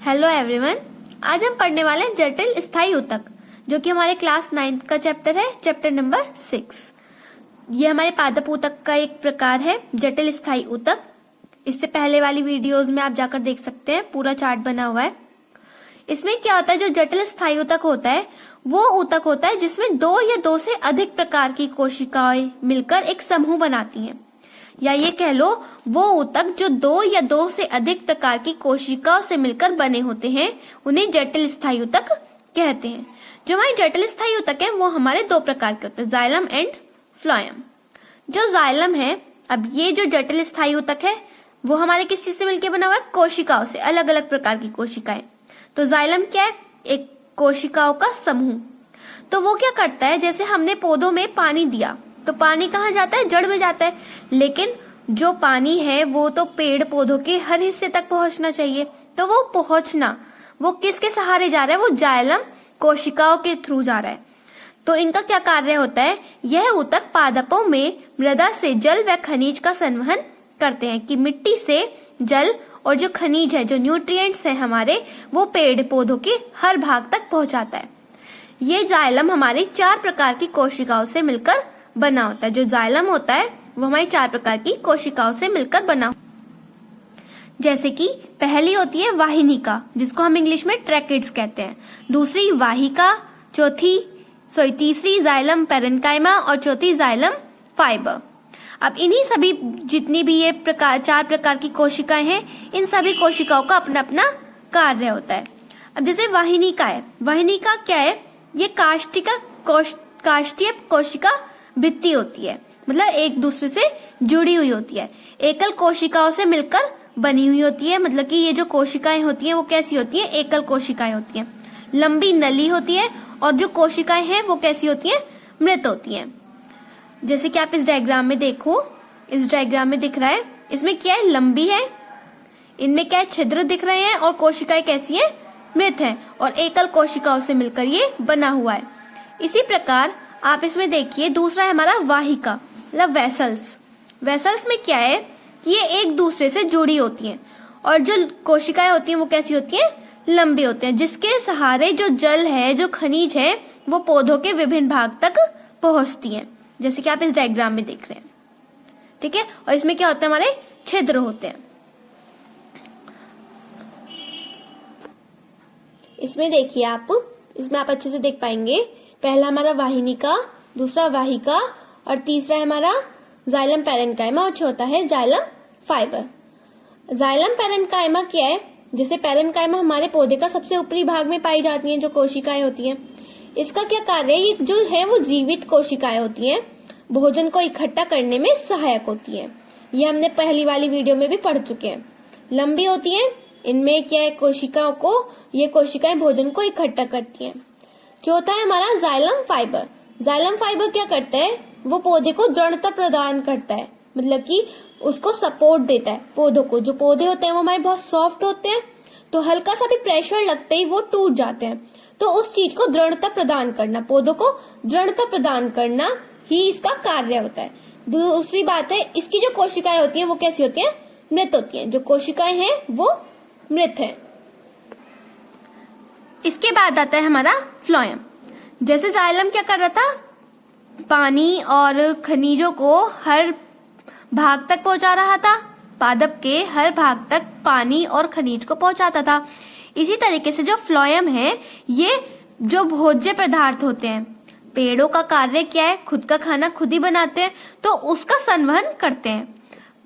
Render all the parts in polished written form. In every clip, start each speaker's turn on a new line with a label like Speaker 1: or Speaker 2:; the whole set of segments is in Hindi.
Speaker 1: हेलो एवरीवन, आज हम पढ़ने वाले हैं जटिल स्थायी ऊतक, जो कि हमारे क्लास 9th का चैप्टर है, चैप्टर नंबर 6। ये हमारे पादप ऊतक का एक प्रकार है, जटिल स्थायी ऊतक। इससे पहले वाली वीडियोस में आप जाकर देख सकते हैं, पूरा चार्ट बना हुआ है। इसमें क्या होता है, जो जटिल स्थायी ऊतक होता है वो ऊतक होता है जिसमें दो या दो से अधिक प्रकार की कोशिकाएं मिलकर एक समूह बनाती हैं, या ये कह लो वो ऊतक जो दो या दो से अधिक प्रकार की कोशिकाओं से मिलकर बने होते हैं, उन्हें जटिल स्थायी ऊतक कहते हैं। जो हमारे जटिल स्थायी ऊतक है वो हमारे दो प्रकार के होते हैं, जाइलम एंड फ्लोएम। जो जाइलम है, अब ये जो जटिल स्थायी ऊतक है वो हमारे किस चीज से मिलकर बना हुआ है, कोशिकाओं से, अलग अलग प्रकार की कोशिकाएं। तो जाइलम क्या है, एक कोशिकाओं का समूह। तो वो क्या करता है, जैसे हमने पौधों में पानी दिया तो पानी कहाँ जाता है, जड़ में जाता है। लेकिन जो पानी है वो तो पेड़ पौधों के हर हिस्से तक पहुंचना चाहिए। तो वो किसके सहारे जा रहा है, वो जाइलम कोशिकाओं के थ्रू जा रहा है। तो इनका क्या कार्य होता है, यह ऊतक पादपों में मृदा से जल व खनिज का संवहन करते हैं, कि मिट्टी से जल और जो खनिज है, जो न्यूट्रिएंट्स है हमारे, वो पेड़ पौधों के हर भाग तक पहुंचाता है। ये जाइलम हमारी 4 प्रकार की कोशिकाओं से मिलकर बना होता है। जो जाइलम होता है वो हमारी 4 प्रकार की कोशिकाओं से मिलकर बना, जैसे कि पहली होती है वाहिनिका, जिसको हम इंग्लिश में ट्रैकिड्स कहते हैं। दूसरी वाहिका, तीसरी जाइलम पैरेन्काइमा और चौथी जाइलम फाइबर। अब इन्हीं सभी जितनी भी ये 4 प्रकार की कोशिकाएं हैं, इन सभी कोशिकाओं का अपना अपना कार्य होता है। अब जैसे वाहिनिका है, वाहिनिका क्या है, ये काष्ठीय कोशिका भित्ति होती है, मतलब एक दूसरे से जुड़ी हुई होती है, एकल कोशिकाओं से मिलकर बनी हुई होती है। मतलब कि ये जो कोशिकाएं होती हैं वो कैसी होती हैं, एकल कोशिकाएं होती हैं, लंबी नली होती है, और जो कोशिकाएं हैं वो कैसी होती हैं, मृत होती हैं। जैसे कि आप इस डायग्राम में देखो, इस डायग्राम में दिख रहा है, इसमें क्या है, लंबी है, इनमें क्या है, छिद्र दिख रहे हैं, और कोशिकाएं कैसी है, मृत है, और एकल कोशिकाओं से मिलकर ये बना हुआ है। इसी प्रकार आप इसमें देखिए, दूसरा है हमारा वाहिका, मतलब वेसल्स। वेसल्स में क्या है कि ये एक दूसरे से जुड़ी होती हैं, और जो कोशिकाएं होती हैं वो कैसी होती हैं, लंबी होती हैं, जिसके सहारे जो जल है, जो खनिज है, वो पौधों के विभिन्न भाग तक पहुंचती हैं, जैसे कि आप इस डायग्राम में देख रहे हैं। ठीक है, और इसमें क्या होता है, हमारे छिद्र होते हैं। इसमें देखिए आप, इसमें आप अच्छे से देख पाएंगे, पहला हमारा वाहिनिका, दूसरा वाहिका, और तीसरा है हमारा जाइलम पैरेन्काइमा, और चौथा है जाइलम फाइबर। जाइलम पैरेन्काइमा क्या है, जैसे पैरेन्काइमा हमारे पौधे का सबसे ऊपरी भाग में पाई जाती हैं जो कोशिकाएं होती हैं। इसका क्या कार्य है, ये जो है वो जीवित कोशिकाएं होती हैं, भोजन को इकट्ठा करने में सहायक होती हैं। ये हमने पहली वाली वीडियो में भी पढ़ चुके हैं। लंबी होती हैं, इनमें क्या है, कोशिकाओं को, ये कोशिकाएं भोजन को इकट्ठा करती हैं। चौथा है हमारा जाइलम फाइबर। जाइलम फाइबर क्या करता है, वो पौधे को दृढ़ता प्रदान करता है, मतलब कि उसको सपोर्ट देता है पौधों को। जो पौधे होते हैं वो हमारे बहुत सॉफ्ट होते हैं, तो हल्का सा भी प्रेशर लगते ही वो टूट जाते हैं। तो उस चीज को दृढ़ता प्रदान करना, पौधों को दृढ़ता प्रदान करना ही इसका कार्य होता है। दूसरी बात है, इसकी जो कोशिकाएं होती हैं वो कैसी होती हैं, मृत होती हैं। जो कोशिकाएं हैं वो मृत है। इसके बाद आता है हमारा फ्लोएम। जैसे जाइलम क्या कर रहा था, पानी और खनिजों को हर भाग तक पहुंचा रहा था, पादप के हर भाग तक पानी और खनिज को पहुंचाता था। इसी तरीके से जो फ्लोएम है, ये जो भोज्य पदार्थ होते हैं, पेड़ों का कार्य क्या है, खुद का खाना खुद ही बनाते हैं, तो उसका संवहन करते हैं।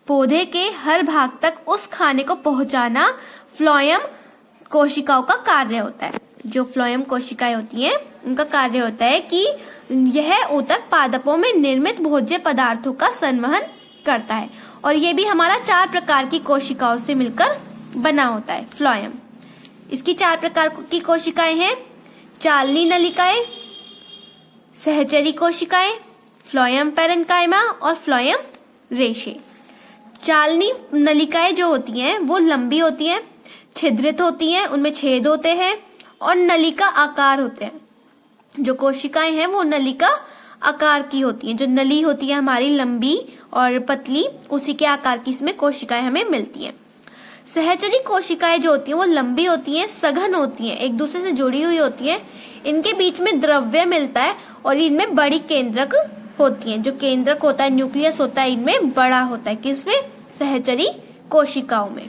Speaker 1: पौधे के हर भाग तक उस खाने को पहुंचाना फ्लोएम कोशिकाओं का कार्य होता है। जो फ्लोएम कोशिकाएं होती हैं, उनका कार्य होता है कि यह ऊतक पादपों में निर्मित भोज्य पदार्थों का संवहन करता है, और ये भी हमारा 4 प्रकार की कोशिकाओं से मिलकर बना होता है फ्लोएम। इसकी 4 प्रकार की कोशिकाएं हैं, चालनी नलिकाएं, सहचरी कोशिकाएं, फ्लोएम पैरेन्काइमा और फ्लोएम रेशे। चालनी नलिकाएं जो होती हैं वो लंबी होती हैं, छिद्रित होती हैं, उनमें छेद होते हैं, और नलिका आकार होते हैं। जो कोशिकाएं हैं वो नलिका आकार की होती हैं। जो नली होती है हमारी लंबी और पतली, उसी के आकार की इसमें कोशिकाएं हमें मिलती हैं। सहचरी कोशिकाएं जो होती हैं वो लंबी होती हैं, सघन होती हैं, एक दूसरे से जुड़ी हुई होती हैं। इनके बीच में द्रव्य मिलता है और इनमें बड़ी केंद्रक होती हैं। जो केंद्रक होता है, न्यूक्लियस होता है, इनमें बड़ा होता है। किसमें? सहचरी कोशिकाओं में।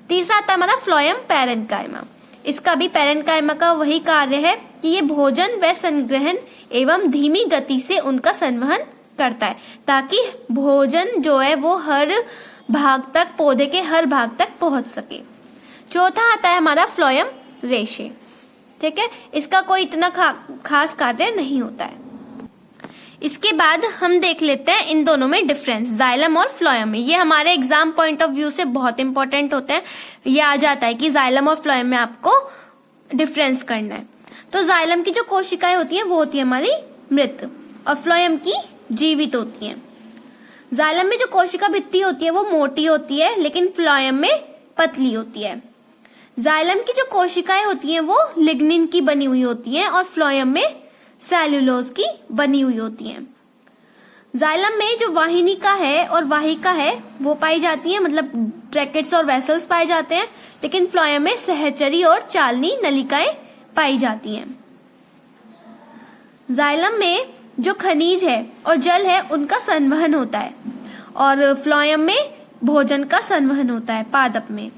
Speaker 1: तीसरा आता है हमारा फ्लोएम पैरेन्काइमा। इसका भी पैरेन्काइमा का वही कार्य है कि ये भोजन व संग्रहण एवं धीमी गति से उनका संवहन करता है, ताकि भोजन जो है वो हर भाग तक, पौधे के हर भाग तक पहुंच सके। चौथा आता है हमारा फ्लोएम रेशे। ठीक है, इसका कोई इतना खास कार्य नहीं होता है। इसके बाद हम देख लेते हैं इन दोनों में डिफरेंस, जाइलम और फ्लोएम में। ये हमारे एग्जाम पॉइंट ऑफ व्यू से बहुत इंपॉर्टेंट होते हैं। ये आ जाता है कि जाइलम और फ्लोएम में आपको डिफरेंस करना है। तो जाइलम की जो कोशिकाएं होती हैं वो होती है हमारी मृत और फ्लोएम की जीवित होती हैं। जाइलम में जो कोशिका भित्ति होती है वो मोटी होती है, लेकिन फ्लोएम में पतली होती है। जाइलम की जो कोशिकाएं होती हैं वो लिग्निन की बनी हुई होती हैं और फ्लोएम में सेल्यूलोज की बनी हुई होती हैं। जाइलम में जो वाहिनिका है और वाहिका है वो पाई जाती है, मतलब ब्रैकेट्स और वेसल्स पाए जाते हैं, लेकिन फ्लोएम में सहचरी और चालनी नलिकाएं पाई जाती हैं। जाइलम में जो खनिज है और जल है उनका संवहन होता है और फ्लोएम में भोजन का संवहन होता है। पादप में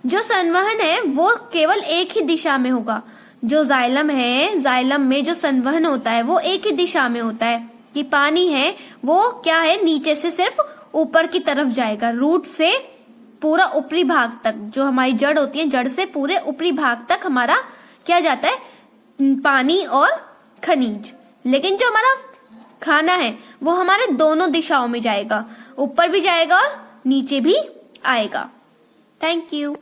Speaker 1: जो संवहन है वो केवल एक ही दिशा में होगा। जो जाइलम है, जाइलम में जो संवहन होता है वो एक ही दिशा में होता है कि पानी है वो क्या है, नीचे से सिर्फ ऊपर की तरफ जाएगा, रूट से पूरा ऊपरी भाग तक। जो हमारी जड़ होती है, जड़ से पूरे ऊपरी भाग तक हमारा क्या जाता है, पानी और खनिज। लेकिन जो हमारा खाना है वो हमारे दोनों दिशाओं में जाएगा, ऊपर भी जाएगा और नीचे भी आएगा। Thank you.